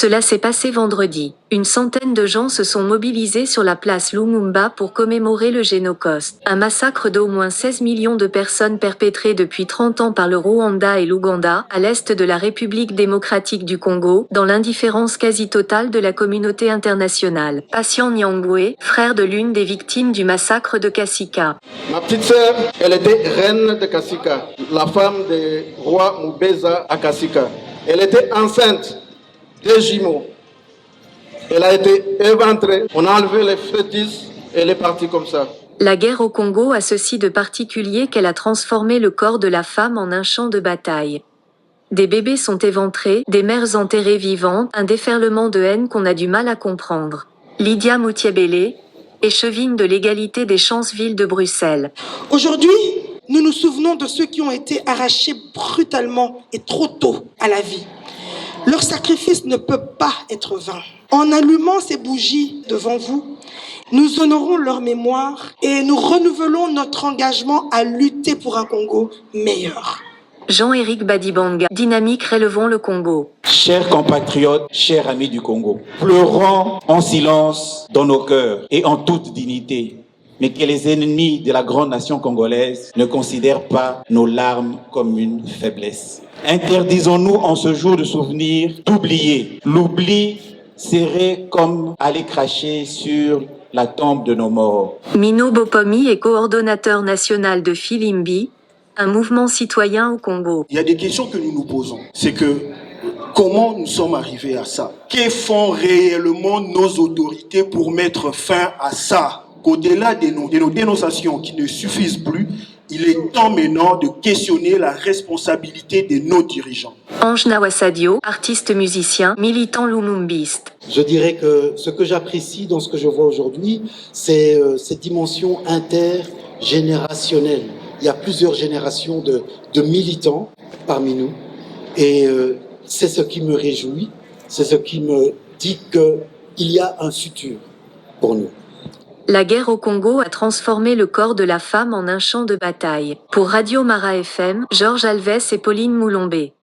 Cela s'est passé vendredi. Une centaine de gens se sont mobilisés sur la place Lumumba pour commémorer le Génocoste, un massacre d'au moins 16 millions de personnes perpétré depuis 30 ans par le Rwanda et l'Ouganda, à l'est de la République démocratique du Congo, dans l'indifférence quasi totale de la communauté internationale. Patient Nyangwe, frère de l'une des victimes du massacre de Kasika. Ma petite sœur, elle était reine de Kasika, la femme du roi Mubeza à Kasika. Elle était enceinte. 2 jumeaux. Elle a été éventrée, on a enlevé les fœtus et elle est partie comme ça. La guerre au Congo a ceci de particulier qu'elle a transformé le corps de la femme en un champ de bataille. Des bébés sont éventrés, des mères enterrées vivantes, un déferlement de haine qu'on a du mal à comprendre. Lydia Moutiébélé, échevine de l'égalité des chances-villes de Bruxelles. Aujourd'hui, nous nous souvenons de ceux qui ont été arrachés brutalement et trop tôt à la vie. Leur sacrifice ne peut pas être vain. En allumant ces bougies devant vous, nous honorons leur mémoire et nous renouvelons notre engagement à lutter pour un Congo meilleur. Jean-Éric Badibanga, dynamique Relevons le Congo. Chers compatriotes, chers amis du Congo, pleurons en silence dans nos cœurs et en toute dignité, mais que les ennemis de la grande nation congolaise ne considèrent pas nos larmes comme une faiblesse. Interdisons-nous en ce jour de souvenir d'oublier. L'oubli serait comme aller cracher sur la tombe de nos morts. Mino Bopomi est coordonnateur national de Filimbi, un mouvement citoyen au Congo. Il y a des questions que nous nous posons. C'est que comment nous sommes arrivés à ça? Que font réellement nos autorités pour mettre fin à ça? Qu'au-delà de nos dénonciations qui ne suffisent plus, il est temps maintenant de questionner la responsabilité de nos dirigeants. Ange Nawasadio, artiste musicien, militant lumumbiste. Je dirais que ce que j'apprécie dans ce que je vois aujourd'hui, c'est cette dimension intergénérationnelle. Il y a plusieurs générations de militants parmi nous et c'est ce qui me réjouit, c'est ce qui me dit qu'il y a un futur pour nous. La guerre au Congo a transformé le corps de la femme en un champ de bataille. Pour Radio Mara FM, Georges Alves et Pauline Moulombé.